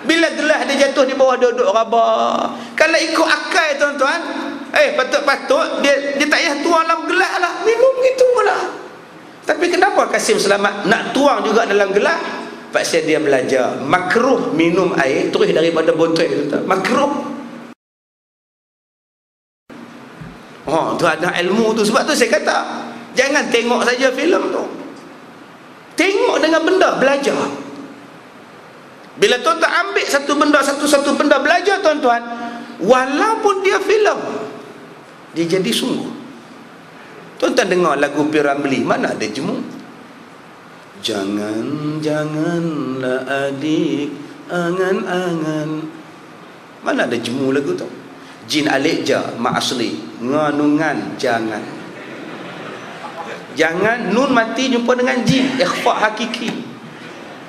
Bila gelas dia jatuh di bawah, duduk rabah. Kalau ikut akal tuan-tuan, patut-patut dia tak payah tuang dalam gelas lah, minum gitu lah. Tapi kenapa Kasim Selamat nak tuang juga dalam gelas? Pasal dia belajar makruh minum air terus daripada botol, tuan-tuan. Makruh. Tu ada ilmu tu. Sebab tu saya kata, jangan tengok saja filem tu, tengok dengan benda, belajar. Bila tuan-tuan ambil satu benda belajar, tuan-tuan, walaupun dia filem, dia jadi sungguh. Tuan-tuan dengar lagu P. Ramlee, mana ada jemu? Janganlah adik angan-angan. Mana ada jemu lagu tu? Jin alik ja mak asli nganungan jangan. Jangan, nun mati jumpa dengan jin, ikhfa hakiki.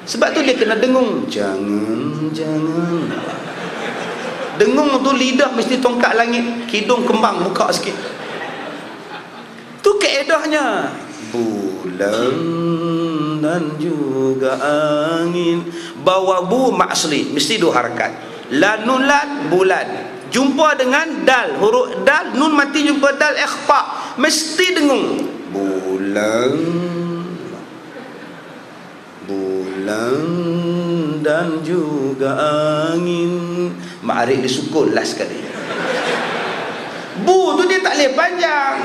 Sebab tu dia kena dengung. Jangan. Dengung tu lidah mesti tongkat langit, hidung kembang buka sikit. Tu kaedahnya. Bulan dan juga angin. Bawa bu maksli mesti dua harakat. Lanulat bulan. Jumpa dengan dal, huruf dal, nun mati jumpa dal, ikhfa, mesti dengung. Bulan dan juga angin. Ma'arif disukun last sekali. Bu tu dia tak boleh panjang,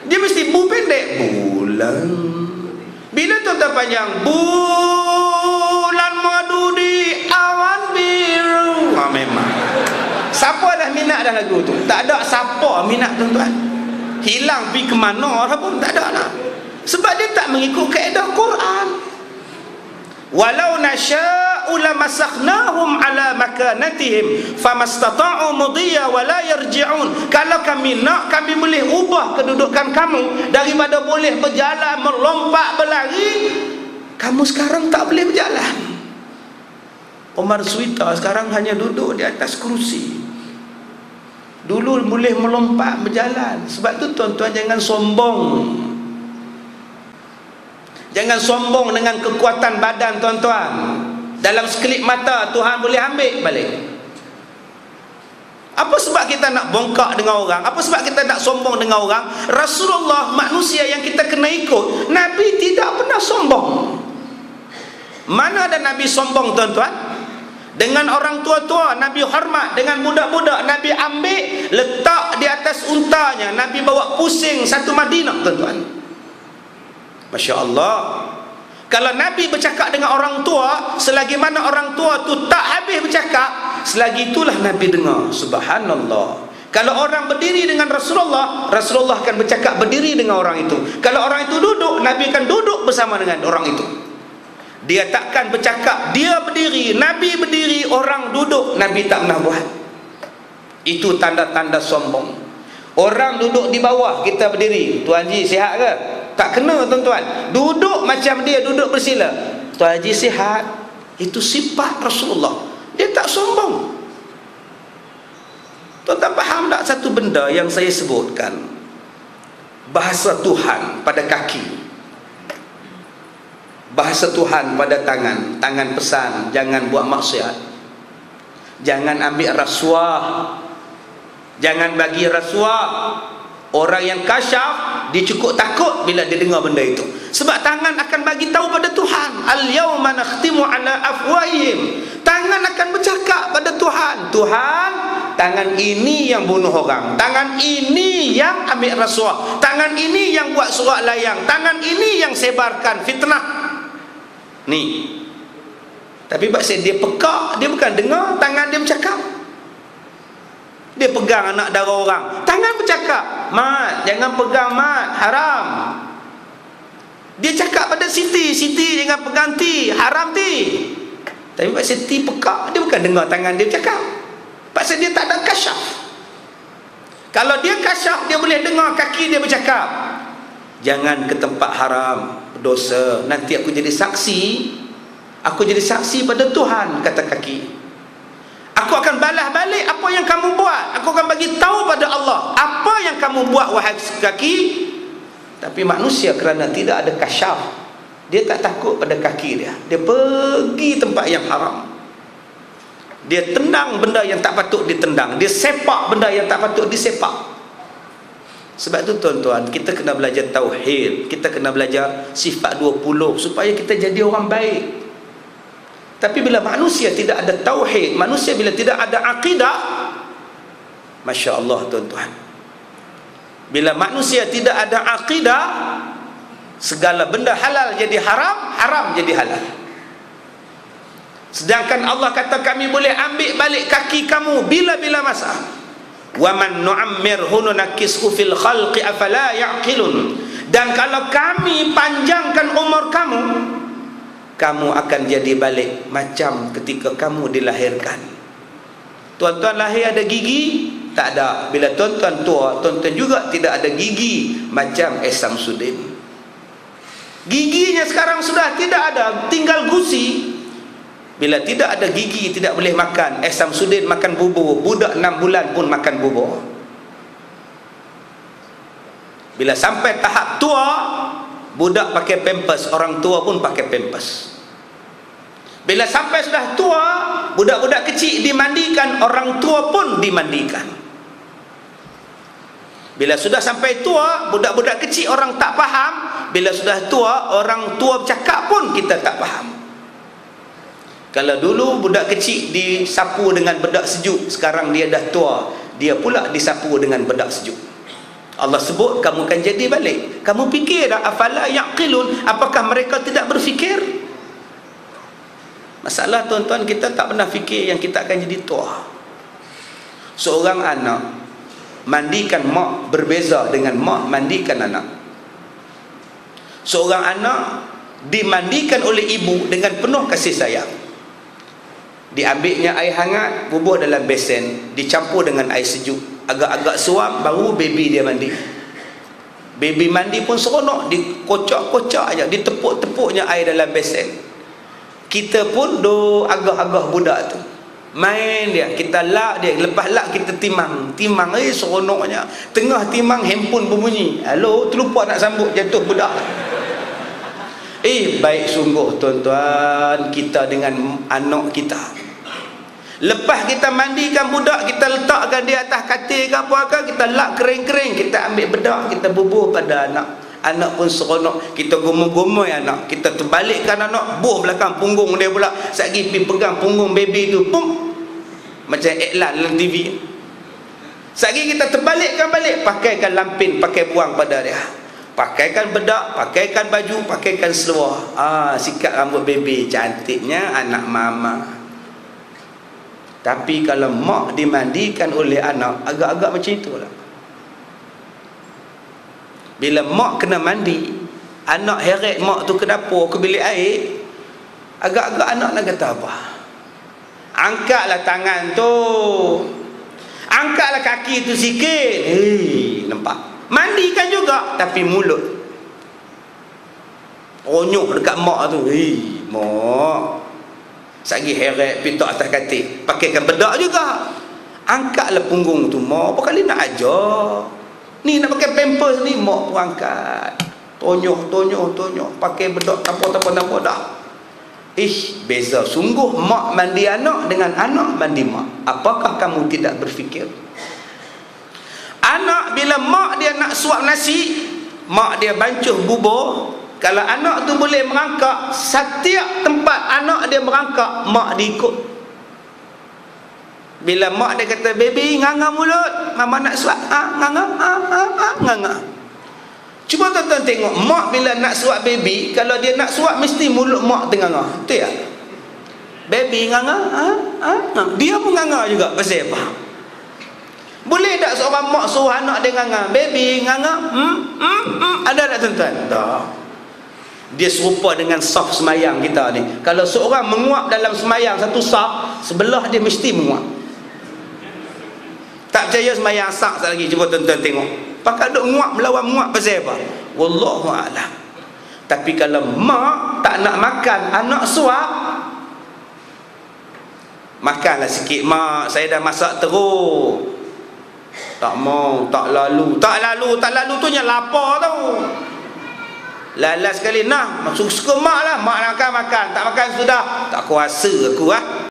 dia mesti bu pendek. Bulan. Bila tu tak panjang, bulan madu di awan biru. Memang siapa dah minat dah lagu tu? Tak ada siapa minat, tuan-tuan. Hilang pergi ke mana dah pun tak ada lah. Sebab dia tak mengikut kaedah Quran. Walau nasya'u lamasahnahum ala makanatihim famastata'u mudhiya wala yarji'un. Kalau kami nak, kami boleh ubah kedudukan kamu daripada boleh berjalan, melompat, berlari. Kamu sekarang tak boleh berjalan. Omar Suita sekarang hanya duduk di atas kerusi. Dulu boleh melompat, berjalan. Sebab tu tuan-tuan jangan sombong. Jangan sombong dengan kekuatan badan, tuan-tuan. Dalam sekelip mata Tuhan boleh ambil balik. Apa sebab kita nak bongkak dengan orang? Apa sebab kita nak sombong dengan orang? Rasulullah, manusia yang kita kena ikut, Nabi tidak pernah sombong. Mana ada Nabi sombong, tuan-tuan? Dengan orang tua-tua Nabi hormat, dengan budak-budak Nabi ambil, letak di atas untanya, Nabi bawa pusing satu Madinah, tuan-tuan. Masya Allah. Kalau Nabi bercakap dengan orang tua, selagi mana orang tua tu tak habis bercakap, selagi itulah Nabi dengar. Subhanallah. Kalau orang berdiri dengan Rasulullah, Rasulullah akan bercakap berdiri dengan orang itu. Kalau orang itu duduk, Nabi akan duduk bersama dengan orang itu. Dia takkan bercakap, dia berdiri, Nabi berdiri, orang duduk, Nabi tak pernah buat. Itu tanda-tanda sombong. Orang duduk di bawah, kita berdiri. Tuan Haji sihat ke? Tak kena, tuan-tuan. Duduk macam dia duduk bersila. Tuan Haji sihat. Itu sifat Rasulullah. Dia tak sombong. Tuan-tuan faham tak satu benda yang saya sebutkan? Bahasa Tuhan pada kaki, bahasa Tuhan pada tangan. Tangan pesan, jangan buat maksiat, jangan ambil rasuah, jangan bagi rasuah. Orang yang kasyaf, dia cukup takut bila dia dengar benda itu. Sebab tangan akan bagi tahu pada Tuhan, al-yawma nakhtimu ala afwahihim. Tangan akan bercakap pada Tuhan, Tuhan, tangan ini yang bunuh orang, tangan ini yang ambil rasuah, tangan ini yang buat surat layang, tangan ini yang sebarkan fitnah. Ni. Tapi pasal dia pekak, dia bukan dengar, tangan dia bercakap. Dia pegang anak dara orang, tangan bercakap, mat, jangan pegang mat, haram. Dia cakap pada Siti, Siti jangan pegang ti, haram ti. Tapi pasal ti pekak, dia bukan dengar tangan dia bercakap. Pasal dia tak ada kasyaf. Kalau dia kasyaf, dia boleh dengar kaki dia bercakap, jangan ke tempat haram, dosa, nanti aku jadi saksi. Aku jadi saksi pada Tuhan, kata kaki. Aku akan balas balik apa yang kamu buat. Aku akan bagi tahu pada Allah apa yang kamu buat, wahai kaki. Tapi manusia kerana tidak ada kasyaf, dia tak takut pada kaki dia. Dia pergi tempat yang haram. Dia tendang benda yang tak patut ditendang, dia sepak benda yang tak patut disepak. Sebab tu tuan-tuan, kita kena belajar tauhid, kita kena belajar sifat 20 supaya kita jadi orang baik. Tapi bila manusia tidak ada tauhid, manusia bila tidak ada akidah, Masya Allah tuan-tuan, bila manusia tidak ada akidah, segala benda halal jadi haram, haram jadi halal. Sedangkan Allah kata kami boleh ambil balik kaki kamu bila-bila masa. Wa man nu'ammirhu nunakkishu fil khalqi afala ya'qilun. Dan kalau kami panjangkan umur kamu, kamu akan jadi balik macam ketika kamu dilahirkan. Tuan-tuan lahir ada gigi? Tak ada. Bila tuan-tuan tua, tuan-tuan juga tidak ada gigi macam Samsudin. Giginya sekarang sudah tidak ada, tinggal gusi. Bila tidak ada gigi, tidak boleh makan. Samsudin makan bubur, budak 6 bulan pun makan bubur. Bila sampai tahap tua, budak pakai pampers, orang tua pun pakai pampers. Bila sampai sudah tua, budak-budak kecil dimandikan, orang tua pun dimandikan. Bila sudah sampai tua, budak-budak kecil orang tak faham. Bila sudah tua, orang tua bercakap pun kita tak faham. Kalau dulu budak kecil disapu dengan bedak sejuk, sekarang dia dah tua, dia pula disapu dengan bedak sejuk. Allah sebut kamu akan jadi balik. Kamu fikir dah, afala yaqilun, apakah mereka tidak berfikir? Masalah tuan-tuan, kita tak pernah fikir yang kita akan jadi tua. Seorang anak mandikan mak berbeza dengan mak mandikan anak. Seorang anak dimandikan oleh ibu dengan penuh kasih sayang. Diambilnya air hangat, bubuh dalam besen, dicampur dengan air sejuk, agak-agak suam, baru baby dia mandi. Baby mandi pun seronok, dikocak-kocak aja, ditepuk-tepuknya air dalam besen. Kita pun agak-agak budak tu, main dia, kita lak dia, lepas lak kita timang, seronoknya. Tengah timang handphone berbunyi, halo, terlupa nak sambut, jatuh budak. Baik sungguh tuan-tuan kita dengan anak kita. Lepas kita mandikan budak, kita letakkan di atas katil ke apa, kita lap kering-kering, kita ambil bedak, kita bubuh pada anak. Anak pun seronok, kita gomol-gomol anak, kita terbalikkan anak, buh belakang punggung dia pula. Sekali pergi pegang punggung baby tu, pum, macam iklan dalam TV. Sekali kita terbalikkan balik, pakaikan lampin, pakai buang pada dia. Pakaikan bedak, pakaikan baju, pakaikan seluar. Sikat rambut baby, cantiknya anak mama. Tapi kalau mak dimandikan oleh anak, agak-agak macam itulah. Bila mak kena mandi, anak heret mak tu ke dapur, ke bilik air, agak-agak anak nak kata apa? Angkatlah tangan tu, angkatlah kaki tu sikit. Nampak? Mandikan juga, tapi mulut onyok dekat mak tu. Mak, sagi heret pitok atas katil, pakaikan bedak juga. Angkatlah punggung tu mak, apa kali nak ajar? Ni nak pakai pampers ni, mak pun angkat. Tonyok, pakai bedak, tanpa dah. Beza sungguh mak mandi anak dengan anak mandi mak. Apakah kamu tidak berfikir? Anak bila mak dia nak suap nasi, mak dia bancuh bubur. Kalau anak tu boleh merangkak, setiap tempat anak dia merangkak, mak dia ikut. Bila mak dia kata, baby nganga mulut, mama nak suap, nganga. Cuba tuan-tuan tengok, mak bila nak suap baby, kalau dia nak suap mesti mulut mak tengah. Betul tak? Baby nganga, dia pun nganga juga. Pasal apa? Boleh tak seorang mak suruh anak dia nganga, baby nganga, ada tak tuan-tuan? Tak. Dia serupa dengan saf semayang kita ni. Kalau seorang menguap dalam semayang satu saf, sebelah dia mesti menguap. Tak percaya semayang sak lagi, cuba tuan-tuan tengok. Pakat duk nguap melawan nguap pasal apa? Wallahu a'lam. Tapi kalau mak tak nak makan anak suap, makanlah sikit mak, saya dah masak teruk. Tak mau, tak lalu tu nya lapar tau. Lalas sekali, nah, suka mak lah, mak nak makan, tak makan sudah, tak kuasa aku